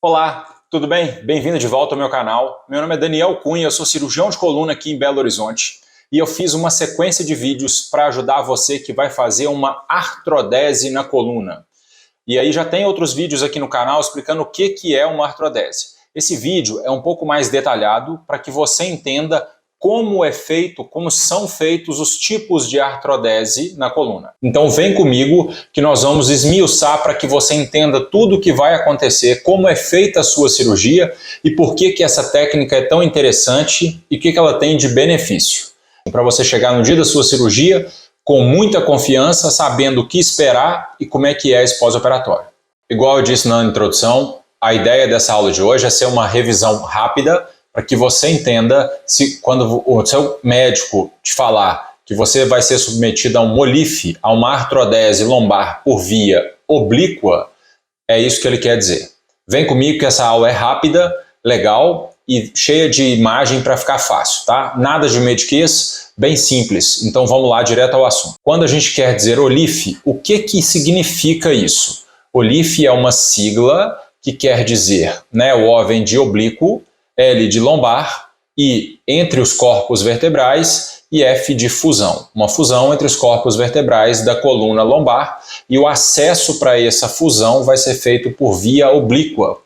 Olá, tudo bem? Bem-vindo de volta ao meu canal. Meu nome é Daniel Cunha, eu sou cirurgião de coluna aqui em Belo Horizonte e eu fiz uma sequência de vídeos para ajudar você que vai fazer uma artrodese na coluna. E aí já tem outros vídeos aqui no canal explicando o que é uma artrodese. Esse vídeo é um pouco mais detalhado para que você entenda como são feitos os tipos de artrodese na coluna. Então vem comigo que nós vamos esmiuçar para que você entenda tudo o que vai acontecer, como é feita a sua cirurgia e por que essa técnica é tão interessante e o que ela tem de benefício. Para você chegar no dia da sua cirurgia com muita confiança, sabendo o que esperar e como é que é esse pós-operatório. Igual eu disse na introdução, a ideia dessa aula de hoje é ser uma revisão rápida para que você entenda se quando o seu médico te falar que você vai ser submetido a um MOLIF, a uma artrodese lombar por via oblíqua, é isso que ele quer dizer. Vem comigo que essa aula é rápida, legal e cheia de imagem para ficar fácil, tá? Nada de mediquês, bem simples. Então vamos lá direto ao assunto. Quando a gente quer dizer OLIF, o que significa isso? OLIF é uma sigla que quer dizer, né, o O vem de oblíquo, L de lombar, I entre os corpos vertebrais e F de fusão. Uma fusão entre os corpos vertebrais da coluna lombar e o acesso para essa fusão vai ser feito por via oblíqua,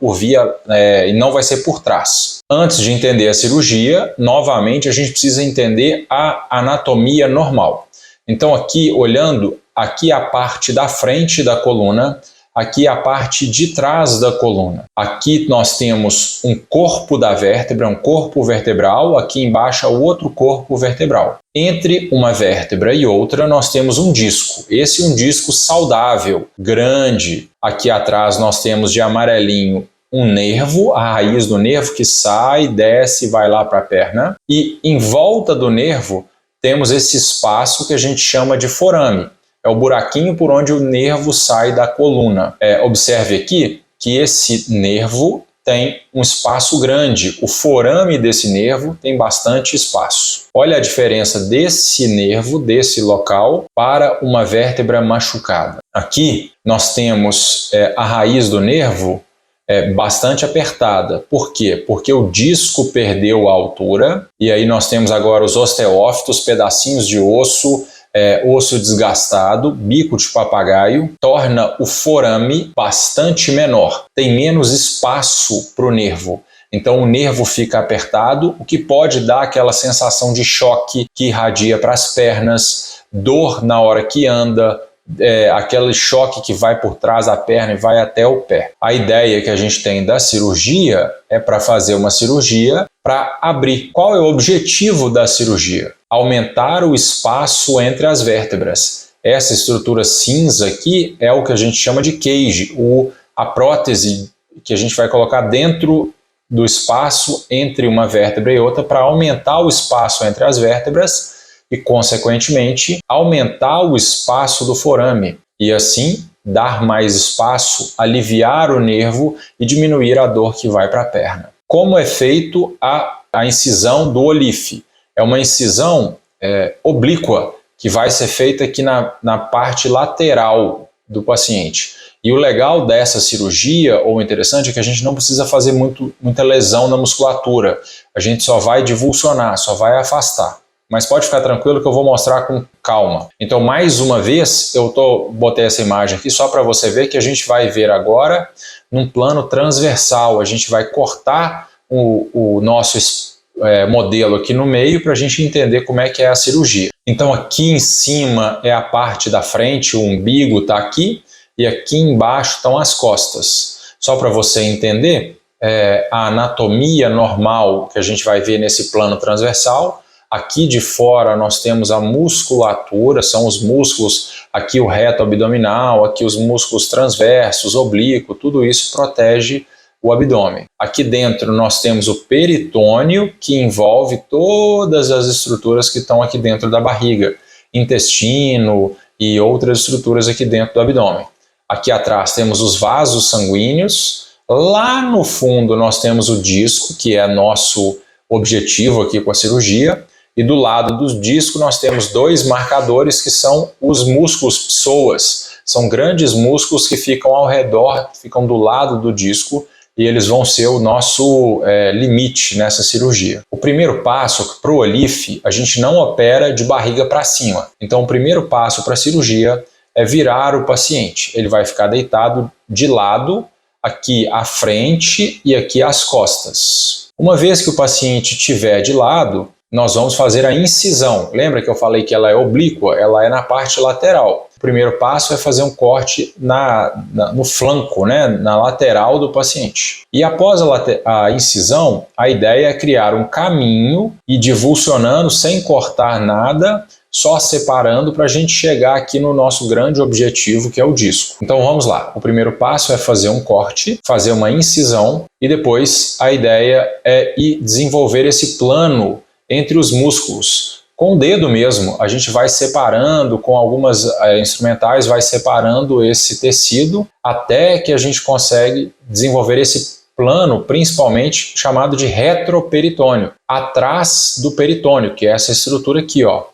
e não vai ser por trás. Antes de entender a cirurgia, novamente a gente precisa entender a anatomia normal. Então aqui, olhando, aqui a parte da frente da coluna, aqui a parte de trás da coluna. Aqui nós temos um corpo da vértebra, um corpo vertebral, aqui embaixo o outro corpo vertebral. Entre uma vértebra e outra nós temos um disco. Esse é um disco saudável, grande. Aqui atrás nós temos de amarelinho um nervo, a raiz do nervo que sai, desce e vai lá para a perna. E em volta do nervo temos esse espaço que a gente chama de forame. É o buraquinho por onde o nervo sai da coluna. Observe aqui que esse nervo tem um espaço grande. O forame desse nervo tem bastante espaço. Olha a diferença desse nervo, desse local, para uma vértebra machucada. Aqui nós temos a raiz do nervo bastante apertada. Por quê? Porque o disco perdeu a altura e aí nós temos agora os osteófitos, pedacinhos de osso, osso desgastado, bico de papagaio, torna o forame bastante menor, tem menos espaço para o nervo. Então o nervo fica apertado, o que pode dar aquela sensação de choque que irradia para as pernas, dor na hora que anda, aquele choque que vai por trás da perna e vai até o pé. A ideia que a gente tem da cirurgia é para fazer uma cirurgia para abrir. Qual é o objetivo da cirurgia? Aumentar o espaço entre as vértebras. Essa estrutura cinza aqui é o que a gente chama de cage, a prótese que a gente vai colocar dentro do espaço entre uma vértebra e outra para aumentar o espaço entre as vértebras e, consequentemente, aumentar o espaço do forame e, assim, dar mais espaço, aliviar o nervo e diminuir a dor que vai para a perna. Como é feito a incisão do OLIF? É uma incisão oblíqua que vai ser feita aqui na parte lateral do paciente. E o legal dessa cirurgia, ou interessante, é que a gente não precisa fazer muita lesão na musculatura. A gente só vai divulsionar, só vai afastar. Mas pode ficar tranquilo que eu vou mostrar com calma. Então, mais uma vez, botei essa imagem aqui só para você ver que a gente vai ver agora num plano transversal. A gente vai cortar o nosso modelo aqui no meio para a gente entender como é que é a cirurgia. Então aqui em cima é a parte da frente, o umbigo está aqui e aqui embaixo estão as costas. Só para você entender a anatomia normal que a gente vai ver nesse plano transversal. Aqui de fora nós temos a musculatura, são os músculos, aqui o reto abdominal, aqui os músculos transversos, oblíquo, tudo isso protege o abdômen. Aqui dentro nós temos o peritônio, que envolve todas as estruturas que estão aqui dentro da barriga, intestino e outras estruturas aqui dentro do abdômen. Aqui atrás temos os vasos sanguíneos, lá no fundo nós temos o disco, que é nosso objetivo aqui com a cirurgia, e do lado do disco nós temos dois marcadores que são os músculos psoas. São grandes músculos que ficam ao redor, ficam do lado do disco, e eles vão ser o nosso limite nessa cirurgia. O primeiro passo, para o OLIF, a gente não opera de barriga para cima. Então, o primeiro passo para a cirurgia é virar o paciente. Ele vai ficar deitado de lado, aqui à frente e aqui às costas. Uma vez que o paciente estiver de lado, nós vamos fazer a incisão. Lembra que eu falei que ela é oblíqua? Ela é na parte lateral. O primeiro passo é fazer um corte no flanco, né? Na lateral do paciente. E após a incisão, a ideia é criar um caminho e divulsionando sem cortar nada, só separando para a gente chegar aqui no nosso grande objetivo, que é o disco. Então vamos lá. O primeiro passo é fazer um corte, fazer uma incisão e depois a ideia é ir desenvolver esse plano entre os músculos. Com o dedo mesmo, a gente vai separando, com algumas instrumentais, vai separando esse tecido até que a gente consegue desenvolver esse plano, principalmente chamado de retroperitônio, atrás do peritônio, que é essa estrutura aqui, ó.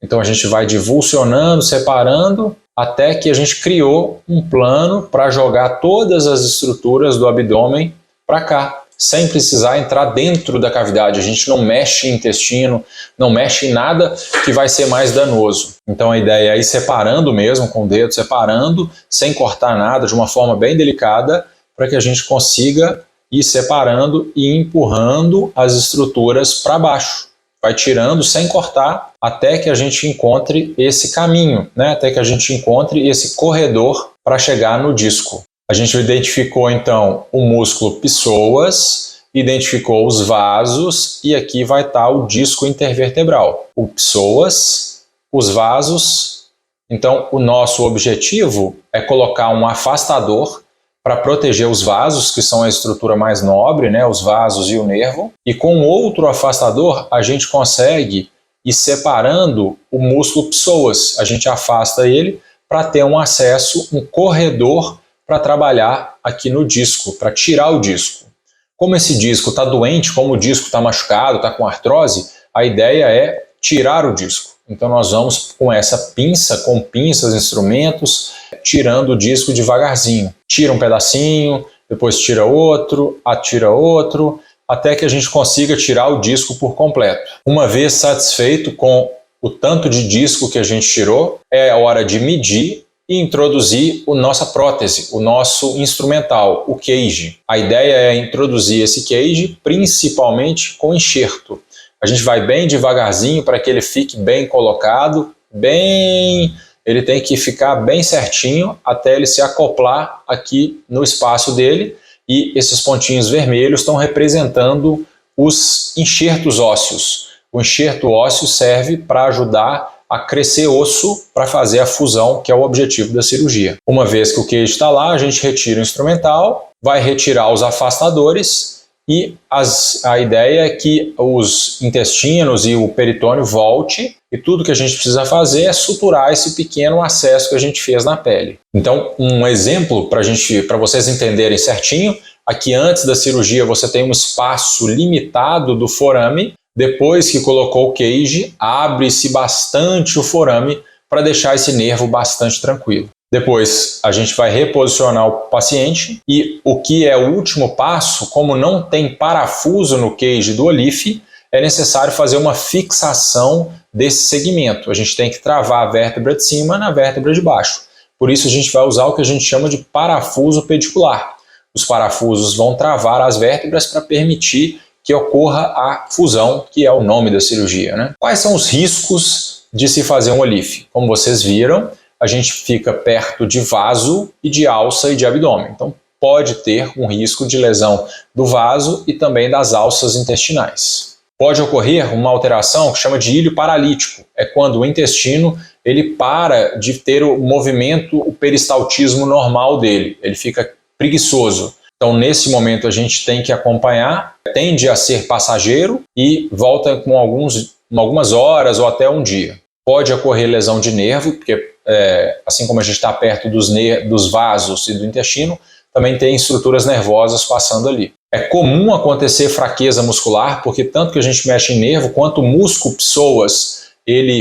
Então a gente vai divulsionando, separando, até que a gente criou um plano para jogar todas as estruturas do abdômen para cá, sem precisar entrar dentro da cavidade. A gente não mexe em intestino, não mexe em nada que vai ser mais danoso. Então a ideia é ir separando mesmo, com o dedo, separando, sem cortar nada, de uma forma bem delicada, para que a gente consiga ir separando e empurrando as estruturas para baixo. Vai tirando sem cortar até que a gente encontre esse caminho, né? Até que a gente encontre esse corredor para chegar no disco. A gente identificou então o músculo psoas, identificou os vasos e aqui vai estar o disco intervertebral. O psoas, os vasos. Então o nosso objetivo é colocar um afastador para proteger os vasos, que são a estrutura mais nobre, né, os vasos e o nervo. E com outro afastador, a gente consegue ir separando o músculo psoas. A gente afasta ele para ter um acesso, um corredor para trabalhar aqui no disco, para tirar o disco. Como esse disco está doente, como o disco está machucado, está com artrose, a ideia é tirar o disco. Então nós vamos com essa pinça, com pinças, instrumentos, tirando o disco devagarzinho. Tira um pedacinho, depois tira outro, atira outro, até que a gente consiga tirar o disco por completo. Uma vez satisfeito com o tanto de disco que a gente tirou, é a hora de medir e introduzir a nossa prótese, o nosso instrumental, o cage. A ideia é introduzir esse cage principalmente com enxerto. A gente vai bem devagarzinho para que ele fique bem colocado, ele tem que ficar bem certinho até ele se acoplar aqui no espaço dele, e esses pontinhos vermelhos estão representando os enxertos ósseos. O enxerto ósseo serve para ajudar a crescer osso para fazer a fusão, que é o objetivo da cirurgia. Uma vez que o queijo está lá, a gente retira o instrumental, vai retirar os afastadores e a ideia é que os intestinos e o peritônio volte, e tudo que a gente precisa fazer é suturar esse pequeno acesso que a gente fez na pele. Então, um exemplo para vocês entenderem certinho, aqui antes da cirurgia você tem um espaço limitado do forame. Depois que colocou o cage, abre-se bastante o forame para deixar esse nervo bastante tranquilo. Depois a gente vai reposicionar o paciente e o que é o último passo, como não tem parafuso no cage do OLIF, é necessário fazer uma fixação desse segmento. A gente tem que travar a vértebra de cima na vértebra de baixo. Por isso a gente vai usar o que a gente chama de parafuso pedicular. Os parafusos vão travar as vértebras para permitir que ocorra a fusão, que é o nome da cirurgia, né? Quais são os riscos de se fazer um OLIF? Como vocês viram, a gente fica perto de vaso e de alça e de abdômen. Então pode ter um risco de lesão do vaso e também das alças intestinais. Pode ocorrer uma alteração que chama de ilho paralítico. É quando o intestino ele para de ter o movimento, o peristaltismo normal dele. Ele fica preguiçoso. Então, nesse momento, a gente tem que acompanhar, tende a ser passageiro e volta com algumas horas ou até um dia. Pode ocorrer lesão de nervo, porque assim como a gente está perto dos vasos e do intestino, também tem estruturas nervosas passando ali. É comum acontecer fraqueza muscular, porque tanto que a gente mexe em nervo, quanto o músculo psoas, ele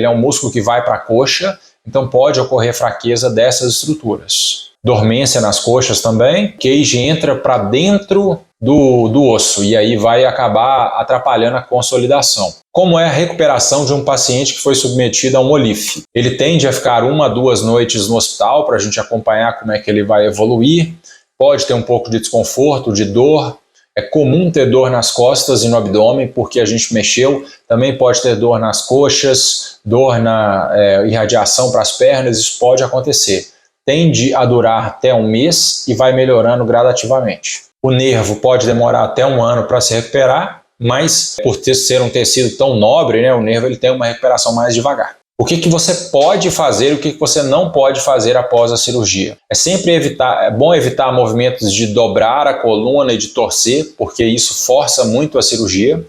é um músculo que vai para a coxa, então pode ocorrer fraqueza dessas estruturas. dormência nas coxas também. Cage entra para dentro do osso e aí vai acabar atrapalhando a consolidação. Como é a recuperação de um paciente que foi submetido a um OLIF? Ele tende a ficar 1 a 2 noites no hospital para a gente acompanhar como é que ele vai evoluir. Pode ter um pouco de desconforto, de dor. É comum ter dor nas costas e no abdômen porque a gente mexeu. Também pode ter dor nas coxas, dor na irradiação para as pernas, isso pode acontecer. Tende a durar até 1 mês e vai melhorando gradativamente. O nervo pode demorar até 1 ano para se recuperar, mas por ser um tecido tão nobre, né, o nervo ele tem uma recuperação mais devagar. O que você pode fazer e o que você não pode fazer após a cirurgia? É bom evitar movimentos de dobrar a coluna e de torcer, porque isso força muito a cirurgia,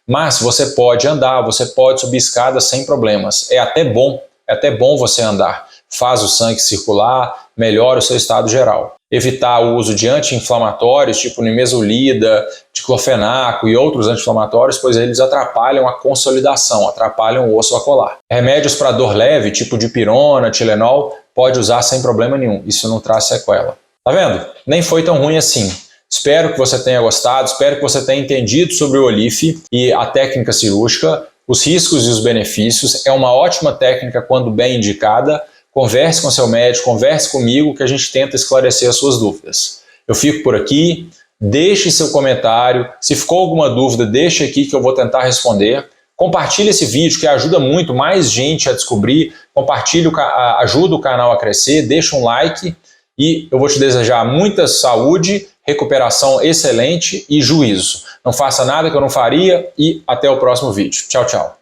mas você pode andar, você pode subir escadas sem problemas. É até bom você andar. Faz o sangue circular, melhora o seu estado geral. Evitar o uso de anti-inflamatórios, tipo nimesulida, diclofenaco e outros anti-inflamatórios, pois eles atrapalham a consolidação, atrapalham o osso acollar. Remédios para dor leve, tipo dipirona, Tilenol, pode usar sem problema nenhum, isso não traz sequela. Tá vendo? Nem foi tão ruim assim. Espero que você tenha gostado, espero que você tenha entendido sobre o OLIF e a técnica cirúrgica, os riscos e os benefícios. É uma ótima técnica quando bem indicada. Converse com seu médico, converse comigo que a gente tenta esclarecer as suas dúvidas. Eu fico por aqui, deixe seu comentário, se ficou alguma dúvida, deixe aqui que eu vou tentar responder. Compartilhe esse vídeo que ajuda muito mais gente a descobrir, compartilhe, ajuda o canal a crescer, deixa um like e eu vou te desejar muita saúde, recuperação excelente e juízo. Não faça nada que eu não faria e até o próximo vídeo. Tchau, tchau.